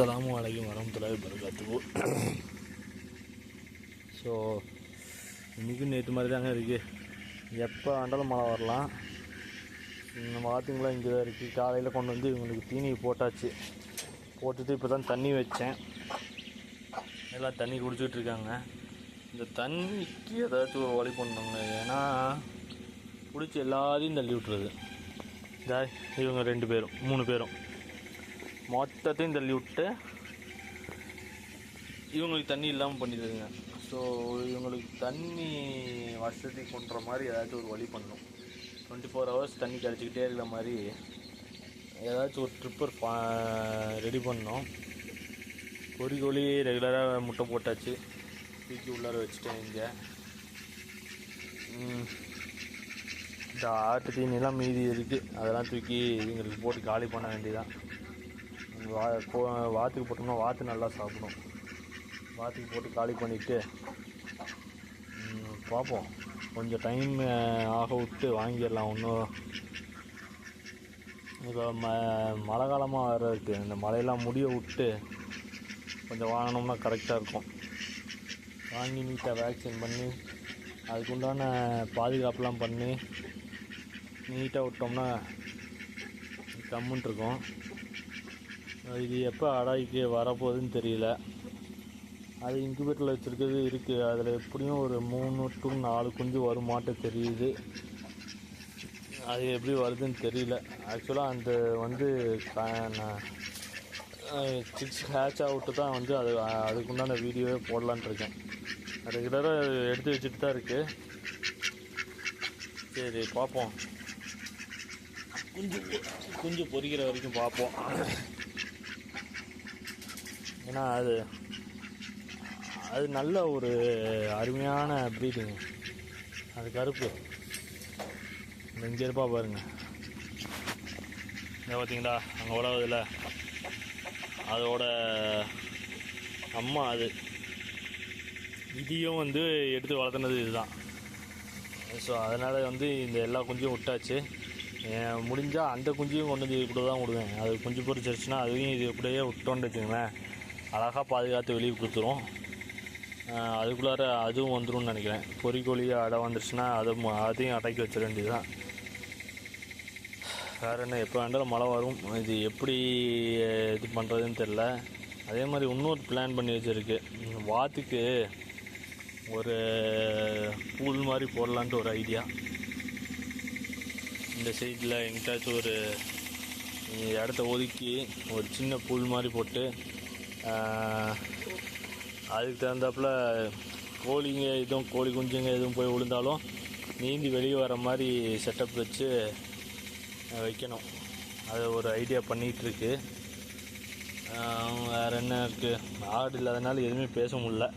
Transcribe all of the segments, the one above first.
அஸ்ஸலாமு அலைக்கும் வரஹ்மத்துல்லாஹி வபரகாத்துஹு. ஸோ இன்றைக்கும் நேற்று மாதிரி தாங்க இருக்குது. எப்போ ஆண்டாலும் மழை வரலாம். பார்த்தீங்களா, இங்கே தான் இருக்குது. காலையில் கொண்டு வந்து இவங்களுக்கு தீனி போட்டாச்சு. போட்டுட்டு இப்போ தான் தண்ணி வச்சேன். எல்லாம் தண்ணி குடிச்சிட்ருக்காங்க. இந்த தண்ணிக்கு ஏதாச்சும் ஒரு வழி பண்ணணுங்க. ஏன்னா பிடிச்சி எல்லாத்தையும் தள்ளி விட்டுறது. இவங்க 3 பேரும் மொத்தத்தையும் தள்ளி விட்டு இவங்களுக்கு தண்ணி இல்லாமல் பண்ணிடுதுங்க. ஸோ இவங்களுக்கு தண்ணி வசதி கொண்டுற மாதிரி ஏதாச்சும் ஒரு வழி பண்ணணும். 24 hours தண்ணி கிடச்சிக்கிட்டே இருக்கிற மாதிரி ஏதாச்சும் ஒரு ட்ரிப்பர் ரெடி பண்ணோம். கோழி ரெகுலராக முட்டை போட்டாச்சு. தூக்கி உள்ளார வச்சுட்டேன். இங்கே இந்த ஆட்டு தீனிலாம் மீதி இருக்குது. அதெல்லாம் தூக்கி இவங்களுக்கு போட்டு காலி பண்ண வேண்டியதான். வாத்துக்கு போட்டோம்னா வாத்து நல்லா சாப்பிடும். வாத்துக்கு போட்டு காலி பண்ணிவிட்டு பார்ப்போம். கொஞ்சம் டைம் ஆக விட்டு வாங்கிடலாம். ஒன்றும் இப்போ மழை காலமாக வேறு இருக்குது. இந்த மழையெல்லாம் முடிய விட்டு கொஞ்சம் வாங்கினோம்னா கரெக்டாக இருக்கும். வாங்கி நீட்டாக வேக்சின் பண்ணி அதுக்குண்டான பாதுகாப்புலாம் பண்ணி நீட்டாக விட்டோம்னா கம்முன்ட்டு இருக்கும். இது எப்போ அடாய்க்கு வரப்போகுதுன்னு தெரியல. அது இன்குபேட்டரில் வச்சுருக்கிறது இருக்குது. அதில் எப்படியும் ஒரு 3 to 4 குஞ்சு வருமாட்டு தெரியுது. அது எப்படி வருதுன்னு தெரியல. ஆக்சுவலாக அந்த வந்து சிக்ஸ் ஹேட்ச் அவுட்டு தான் வந்து அதுக்குண்டான வீடியோவே போடலான்ட்டு இருக்கேன். ரெகுலராக எடுத்து வச்சுட்டு தான் இருக்குது. சரி பார்ப்போம். குஞ்சு பொரிக்கிற வரைக்கும் பார்ப்போம். ஏன்னா அது நல்ல ஒரு அருமையான ப்ரீடிங். அது கருப்பு இங்கே இருப்பா பாருங்கள். இங்கே பார்த்தீங்களா, அங்கே உழவுதில்ல, அதோட அம்மா அது. இதையும் வந்து எடுத்து வளர்த்துனது இதுதான். ஸோ அதனால் வந்து இந்த எல்லா குஞ்சையும் விட்டாச்சு. முடிஞ்சால் அந்த குஞ்சையும் கொண்டு வந்து இது கூட தான் விடுவேன். அது குஞ்சு பொரிச்சிருச்சுன்னா அதையும் இது கூடயே விட்டோன்னு வச்சுங்களேன், அழகாக பாதுகாத்து வெளியே கொடுத்துரும். அதுக்குள்ளார அதுவும் வந்துடும் நினைக்கிறேன். பொறிக்கோழியை அடை வந்துருச்சுன்னா அதையும் அடக்கி வச்சிட வேண்டியதுதான். வேறு என்ன, எப்போ வேண்டாலும் மழை வரும். இது எப்படி இது பண்ணுறதுன்னு தெரில. அதே மாதிரி இன்னொரு பிளான் பண்ணி வச்சுருக்கு. வாத்துக்கு ஒரு பூல் மாதிரி போடலான்ட்டு ஒரு ஐடியா. இந்த சைடில் எங்கிட்டாச்சும் ஒரு இடத்த ஒதுக்கி ஒரு சின்ன பூல் மாதிரி போட்டு அதுக்கு தகுந்தாப்புல கோழிங்க கோழி குஞ்சுங்க எதுவும் போய் விழுந்தாலும் நீந்தி வெளியே வர மாதிரி செட்டப் வச்சு வைக்கணும். அது ஒரு ஐடியா பண்ணிகிட்ருக்கு. வேறு என்ன இருக்குது, ஆடு இல்லாதனால எதுவுமே பேச முடில.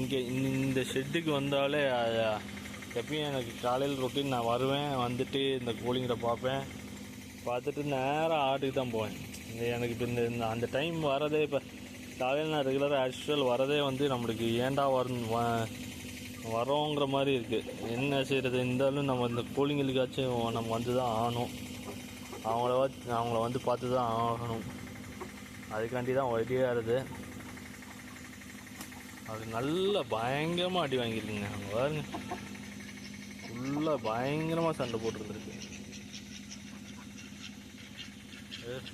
இங்கே இந்த ஷெட்டுக்கு வந்தாலே எப்பயும் எனக்கு காலையில் ரொட்டீன் நான் வருவேன். வந்துட்டு இந்த கோழிங்களை பார்த்துட்டு நேராக ஆட்டுக்கு தான் போவேன். எனக்கு இப்போ இந்த அந்த டைம் வரதே, இப்போ காலையில் நான் ரெகுலராக ஆக்சுவல் வரதே வந்து நம்மளுக்கு ஏண்டா வரோங்கிற மாதிரி இருக்குது. என்ன செய்கிறது, இருந்தாலும் நம்ம இந்த கோழிங்களுக்காச்சும் நம்ம வந்து தான் ஆகணும். அவங்கள வந்து பார்த்து தான் ஆகணும். அதுக்காண்டி தான் ஒடியாருது. அது நல்லா பயங்கரமாக அடி வாங்கியிருக்குங்க. அங்கே பாருங்க, ஃபுல்லாக பயங்கரமாக சண்டை போட்டுருந்துருக்கு.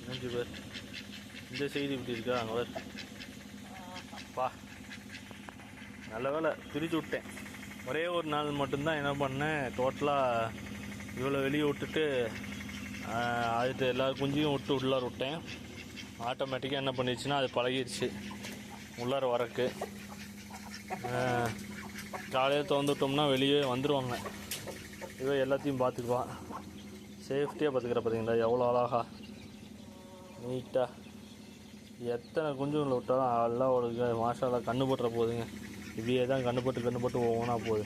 நெஞ்சு பேர் இந்த செய்தி இப்படி இருக்கா. அங்கே வேறு பா, நல்ல வேலை பிரித்து விட்டேன். ஒரே ஒரு நாள் மட்டும்தான் என்ன பண்ணேன், டோட்டலாக இவ்வளோ வெளியே விட்டுட்டு அதுக்கு எல்லா குஞ்சையும் உள்ளார விட்டேன். ஆட்டோமேட்டிக்காக என்ன பண்ணிடுச்சுன்னா அது பழகிடுச்சு உள்ளார வரக்கு. காலையில் திறந்துவிட்டோம்னா வெளியே வந்துடுவாங்க. இவன் எல்லாத்தையும் பார்த்துக்குவான். சேஃப்டியாக பார்த்துக்கிற பார்த்தீங்களா, எவ்வளோ அழகா நீட்டாக. எத்தனை குஞ்சுங்களை விட்டாலும் எல்லாம் ஒரு மாஷால்லாம் கண்ணு போட்டுற போகுதுங்க. இப்படியே தான் கண்ணு போட்டு ஒவ்வொன்றா போகுது.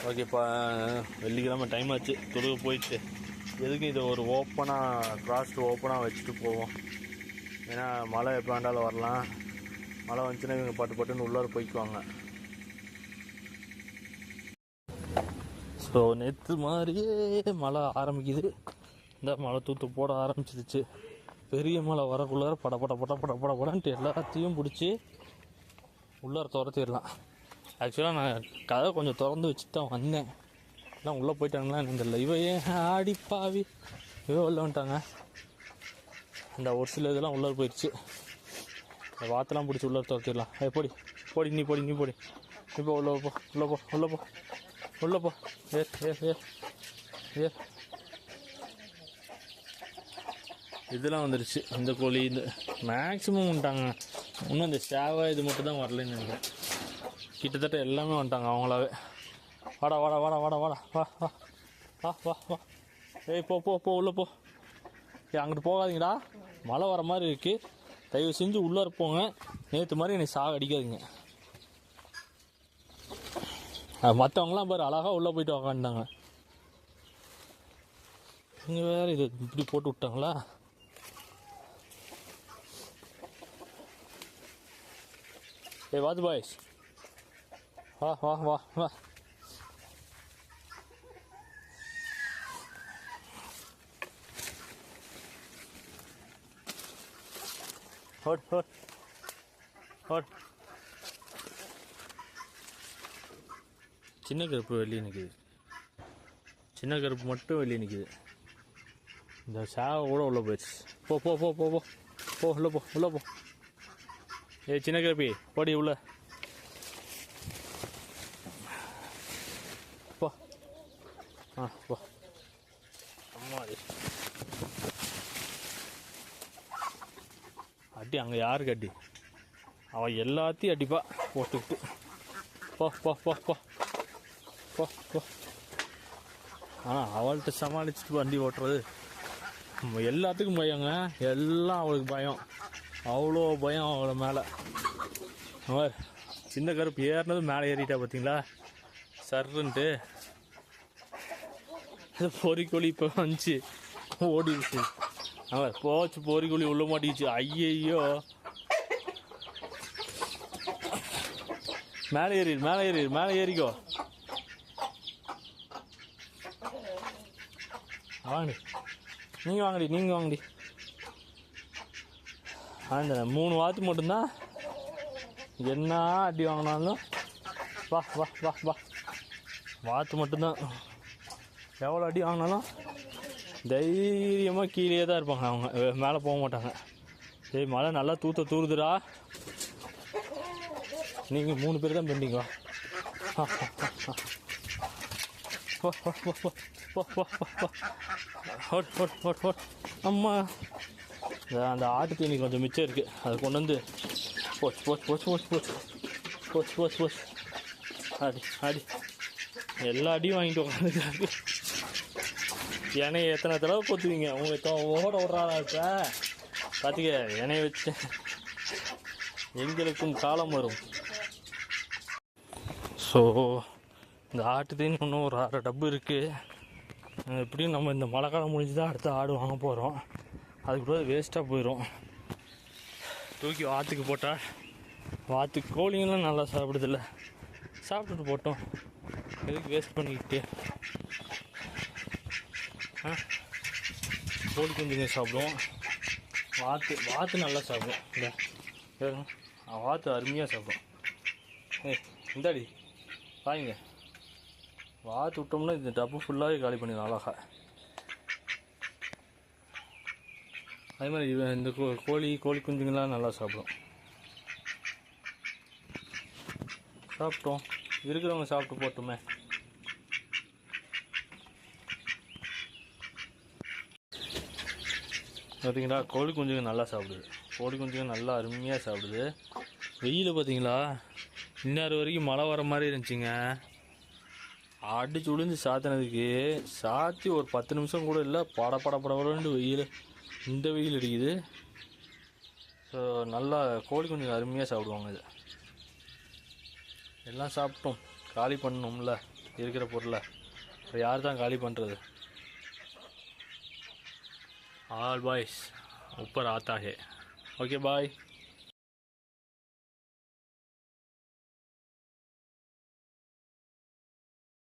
ஓகேப்பா, வெள்ளிக்கிழமை டைம் ஆச்சு. தொழுக போயிட்டு எதுக்கு இதை ஒரு ஓப்பனாக வச்சுட்டு போவோம். ஏன்னா மழை எப்போ வேண்டாலும் வரலாம். மழை வந்துச்சுன்னா இவங்க பட்டுன்னு உள்ளார போய்க்குவாங்க. ஸோ ஸோ நேற்று மாதிரியே மழை ஆரம்பிக்குது. இந்த மழை தூத்து போட ஆரம்பிச்சிருச்சு. பெரிய மழை வரக்குள்ளார பட பட பட பட பட படன்ட்டு எல்லாத்தையும் பிடிச்சி உள்ளார துரத்திடலாம். ஆக்சுவலாக நான் கதை கொஞ்சம் திறந்து வச்சுட்டு தான் வந்தேன். எல்லாம் உள்ளே போயிட்டாங்களா இந்த இவையே ஆடிப்பாவி இவன் உள்ளே வந்துட்டாங்க. அந்த ஒரு சில இதெல்லாம் உள்ளே போயிடுச்சு. வாத்தெல்லாம் பிடிச்சி உள்ளே துரத்திடலாம். போடி போடி நீ போடி நீ போடி இப்போ உள்ளே போ உள்ளே போ உள்ளே போ உள்ளே போ. ஏ இதெல்லாம் வந்துடுச்சு. இந்த கோழி இந்த மேக்ஸிமம் வந்துட்டாங்க. இன்னும் இந்த சேவை இது மட்டும் தான் வரலன்னு நினைக்கிறேன். கிட்டத்தட்ட எல்லாமே வந்துட்டாங்க அவங்களாவே. வாடா வாடா வாடா வாடா வாடா வா வா வா வா வா. ஏய் போ போ போ உள்ளே போ. அங்கிட்டு போகாதீங்கடா, மழை வர மாதிரி இருக்குது. தயவு செஞ்சு உள்ளே போங்க. நேற்று மாதிரி என்னை சாக அடிக்காதீங்க. மற்றவங்களாம் பாரு அழகாக உள்ளே போயிட்டு உக்காண்டாங்க. இங்கே வேறு இது இப்படி போட்டு விட்டாங்களா? ஏய் வாத்து பாய்ஸ் வா வா வா வா. Hot hot hot. சின்ன கருப்பு வெளியே நிற்குது. சின்ன கருப்பு மட்டும் வெளியே நிற்குது. இந்த சாவை கூட உள்ளே போயிடுச்சு. போ போ போ போ போ போ உள்ளே போ உள்ளே போ. ஏய் சின்ன கருப்பி போடி உள்ள போ. போ. அம்மா அடி அங்கே யாரு கட்டி அவன் எல்லாத்தையும் அடிப்பா போட்டுக்கிட்டு. போ போ போ போ போ போ. ஆனால் அவள்கிட்ட சமாளிச்சுட்டு வண்டி ஓட்டுறது எல்லாத்துக்கும் பயங்க. எல்லாம் அவளுக்கு பயம், அவ்வளோ பயம் அவளை மேலே. அவர் சின்ன கருப்பு ஏறினது மேலே ஏறிட்டா பார்த்தீங்களா சர்ன்ட்டு. பொறிக்கோழி இப்போ வந்துச்சு ஓடிடுச்சு. அவர் போச்சு பொறிக்கோழி உள்ள மாட்டிக்கிச்சு. ஐயையோ மேலே ஏறி மேலே ஏறி மேலே ஏறிக்கோ. வாங்கடி நீங்கள் வாங்கடி நீங்கள் வாங்கடி. அந்த 3 வாத்து மட்டும்தான் என்ன அடி வாங்கினாலும் வா வா வா வா. வாத்து மட்டும்தான் எவ்வளோ அடி வாங்கினாலும் தைரியமாக கீழே தான் இருப்பாங்க. அவங்க மேலே போக மாட்டாங்க. சரி மழை நல்லா தூறுதுடா. நீங்கள் 3 பேர் தான் பெண்டிங்க. வா அம்மா அந்த ஆட்டு தீனி கொஞ்சம் மிச்சம் இருக்குது. அதை கொண்டு வந்து போச்சு போச்சு போச்சு போச்சு போச்சு போச்சு போச்சு போச்சு. அடி அடி எல்லா அடியும் வாங்கிட்டு உட்காந்துருக்காரு. எண்ணெய் எத்தனை தடவை கொத்துவீங்க? உங்கள் ஓட விட்றாரா இப்போ பார்த்திக்க. எண்ணெயை வச்சு எங்களுக்கும் காலம் வரும். ஸோ இந்த ஆட்டு தீனி இன்னும் ஒரு 6 டப்பு இருக்குது. எப்படியும் நம்ம இந்த மழை காலம் முடிஞ்சு தான் அடுத்த ஆடு வாங்க போகிறோம். அதுக்கு வேஸ்ட்டாக போயிடும். தூக்கி வாத்துக்கு போட்டால் வாத்து கோழிங்கெல்லாம் நல்லா சாப்பிடுதில்ல. சாப்பிட்டுட்டு போட்டோம், எதுக்கு வேஸ்ட் பண்ணிக்கிட்டு. கோழி குஞ்சுங்க சாப்பிடுவோம். வாத்து நல்லா சாப்பிடும். இல்லை வாத்து அருமையாக சாப்பிடும். இந்தாடி வாங்க. வாத்து விட்டோம்னா இந்த டப்பு ஃபுல்லாகவே காலி பண்ணிடும் அழகா. அதே மாதிரி இந்த கோழி குஞ்சுங்கள்லாம் நல்லா சாப்பிடும். சாப்பிட்டோம், இருக்கிறவங்க சாப்பிட்டு போட்டுமே. பார்த்தீங்களா கோழி குஞ்சுங்க நல்லா சாப்பிடுது. கோழி குஞ்சுங்க நல்லா அருமையாக சாப்பிடுது. வெயில் பார்த்தீங்களா, இந்நேரம் வரைக்கும் மழை வர மாதிரி இருந்துச்சுங்க. அடிச்சு விழுந்து சாத்தினதுக்கு சாத்தி ஒரு 10 நிமிஷம் கூட இல்லை. படப்படப்படப்படன்னு வெயில், இந்த வெயில் அடிக்குது. ஸோ நல்லா கோழி குஞ்சுங்க அருமையாக சாப்பிடுவாங்க. இது எல்லாம் சாப்பிட்டோம், காலி பண்ணணும்ல இருக்கிற பொருளை. இப்போ யார் தான் காலி பண்ணுறது? ஆல் பாய்ஸ் ऊपर आता है. Okay bye.